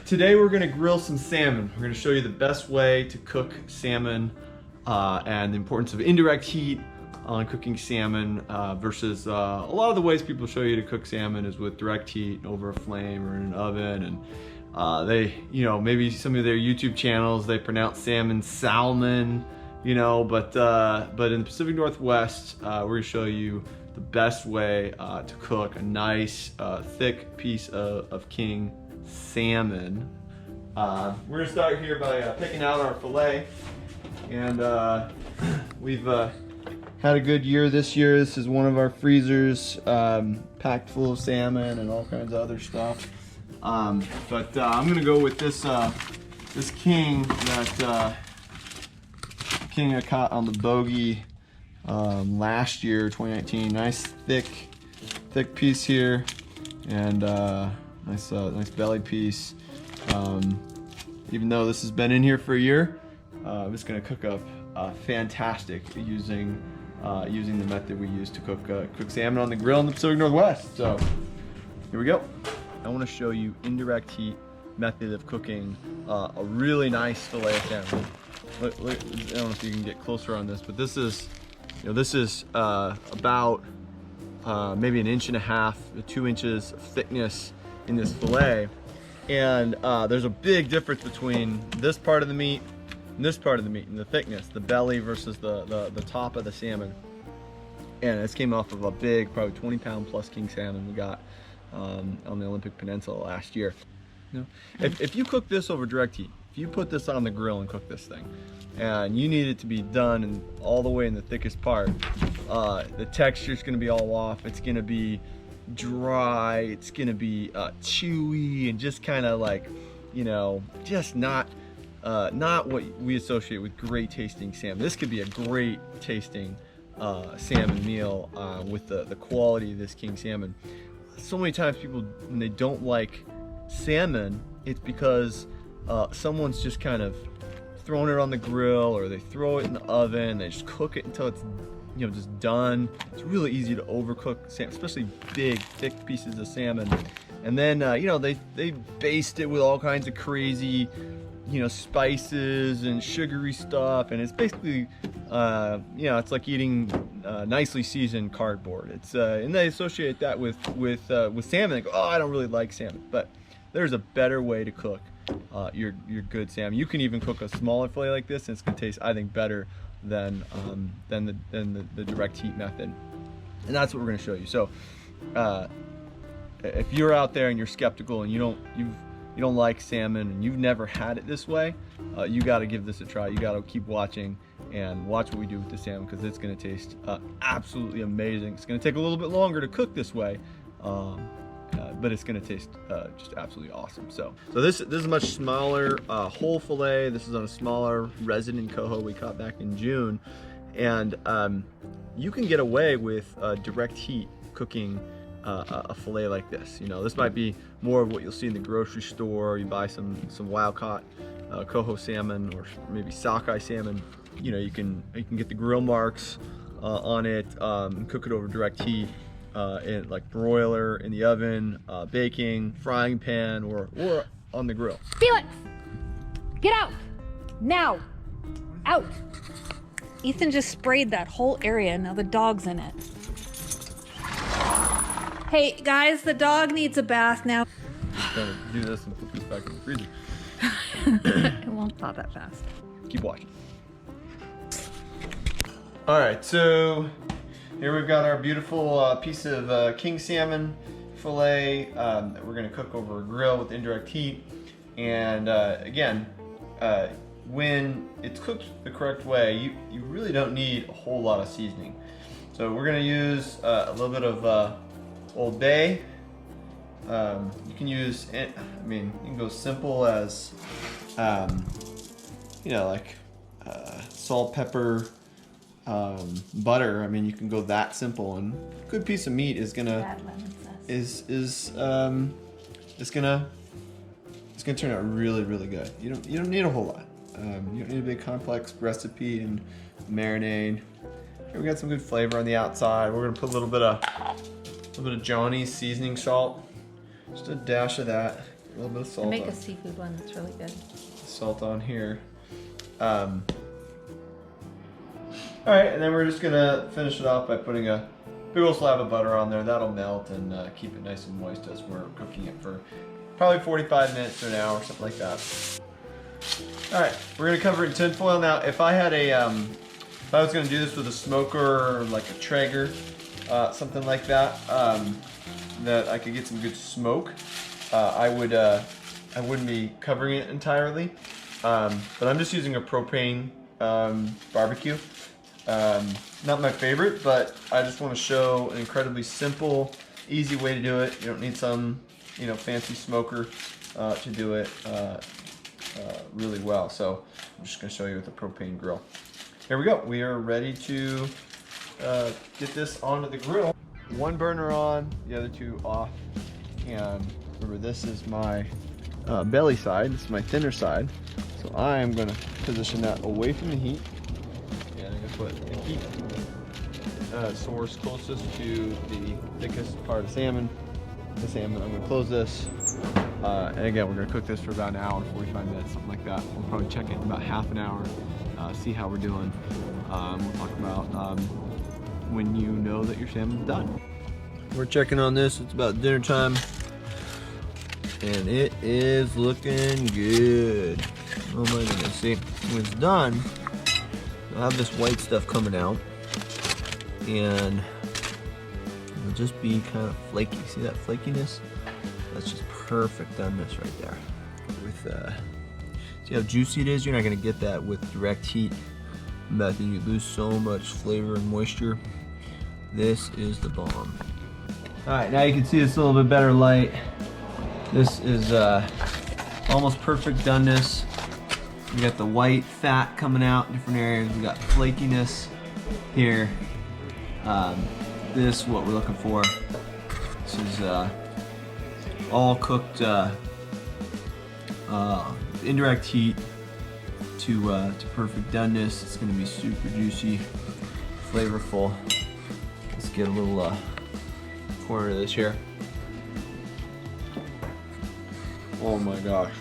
Today we're gonna grill some salmon. We're gonna show you the best way to cook salmon and the importance of indirect heat on cooking salmon versus a lot of the ways people show you to cook salmon is with direct heat over a flame or in an oven. And they, maybe some of their YouTube channels, they pronounce salmon salmon, but in the Pacific Northwest, we're gonna show you the best way to cook a nice thick piece of king salmon. We're gonna start here by picking out our fillet, and we've had a good year this year. This is one of our freezers packed full of salmon and all kinds of other stuff. But I'm gonna go with this this king king I caught on the bogey last year, 2019. Nice thick piece here, and nice belly piece. Even though this has been in here for a year, I'm just gonna cook up fantastic using the method we use to cook salmon on the grill in the Pacific Northwest. So here we go. I want to show you indirect heat method of cooking a really nice fillet of salmon. I don't know if you can get closer on this, but this is about maybe 1.5 to 2 inches of thickness in this fillet, and there's a big difference between this part of the meat and this part of the meat, and the thickness, the belly versus the top of the salmon. And this came off of a big, probably 20-pound plus king salmon we got on the Olympic Peninsula last year. If you cook this over direct heat, if you put this on the grill and cook this thing, and you need it to be done and all the way in the thickest part, the texture's gonna be all off. It's gonna be dry. It's gonna be chewy and just kind of like, just not what we associate with great tasting salmon. This could be a great tasting salmon meal with the quality of this king salmon. So many times people, when they don't like salmon, it's because someone's just kind of thrown it on the grill, or they throw it in the oven, they just cook it until it's just done. It's really easy to overcook salmon, especially big thick pieces of salmon. And then they baste it with all kinds of crazy spices and sugary stuff, and it's basically it's like eating nicely seasoned cardboard. It's and they associate that with salmon. They go, oh, I don't really like salmon. But there's a better way to cook your good salmon. You can even cook a smaller fillet like this, and it's gonna taste, I think, better than the direct heat method. And that's what we're gonna show you. So if you're out there and you're skeptical and you don't like salmon and you've never had it this way, you got to give this a try. You got to keep watching and watch what we do with the salmon, because it's going to taste absolutely amazing. It's going to take a little bit longer to cook this way, but it's going to taste just absolutely awesome. So this is a much smaller whole fillet. This is on a smaller resident coho we caught back in June, and you can get away with direct heat cooking a fillet like this. This might be more of what you'll see in the grocery store. You buy some wild caught coho salmon, or maybe sockeye salmon. You can get the grill marks on it, and cook it over direct heat in like broiler, in the oven, baking, frying pan, or on the grill. Felix, get out now! Out! Ethan just sprayed that whole area. Now the dog's in it. Hey guys, the dog needs a bath now. I'm trying to do this and put this back in the freezer. It won't thaw that fast. Keep watching. All right, so here we've got our beautiful piece of king salmon fillet that we're gonna cook over a grill with indirect heat. And again, when it's cooked the correct way, you really don't need a whole lot of seasoning. So we're gonna use a little bit of Old Bay. You can use, you can go simple as, like salt, pepper, butter. You can go that simple, and a good piece of meat is gonna it's gonna turn out really, really good. You don't need a whole lot. You don't need a big complex recipe and marinade. Here we got some good flavor on the outside. We're gonna put a little bit of Johnny's seasoning salt, just a dash of that. little bit of I salt. make a seafood one that's really good. Salt on here. All right, and then we're just gonna finish it off by putting a big old slab of butter on there. That'll melt and keep it nice and moist as we're cooking it for probably 45 minutes to an hour, something like that. All right, we're gonna cover it in tin foil. Now, if I had a, if I was gonna do this with a smoker or like a Traeger, something like that, that I could get some good smoke, I wouldn't be covering it entirely. But I'm just using a propane barbecue. Not my favorite, but I just want to show an incredibly simple, easy way to do it. You don't need some, fancy smoker to do it really well. So I'm just going to show you with a propane grill. Here we go. We are ready to get this onto the grill. One burner on, the other two off. And remember, this is my belly side. This is my thinner side. So I'm going to position that away from the heat. And I'm going to put the heat source closest to the thickest part of salmon. The salmon, I'm going to close this. And again, we're going to cook this for about an hour, 45 minutes, something like that. We'll probably check it in about half an hour, see how we're doing. We'll talk about when you know that your salmon's done. We're checking on this. It's about dinner time. And it is looking good. Oh my goodness. See, when it's done, you'll have this white stuff coming out. And it'll just be kind of flaky. See that flakiness? That's just perfect doneness right there. With see how juicy it is? You're not gonna get that with direct heat. But then you lose so much flavor and moisture. This is the bomb. Alright, now you can see it's a little bit better light. This is almost perfect doneness. We got the white fat coming out in different areas. We got flakiness here. This is what we're looking for. This is all cooked indirect heat to perfect doneness. It's going to be super juicy, flavorful. Let's get a little corner of this here. Oh my gosh.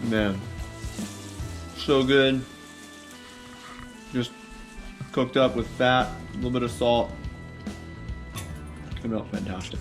Man. So good. Just cooked up with fat, a little bit of salt. Came out fantastic.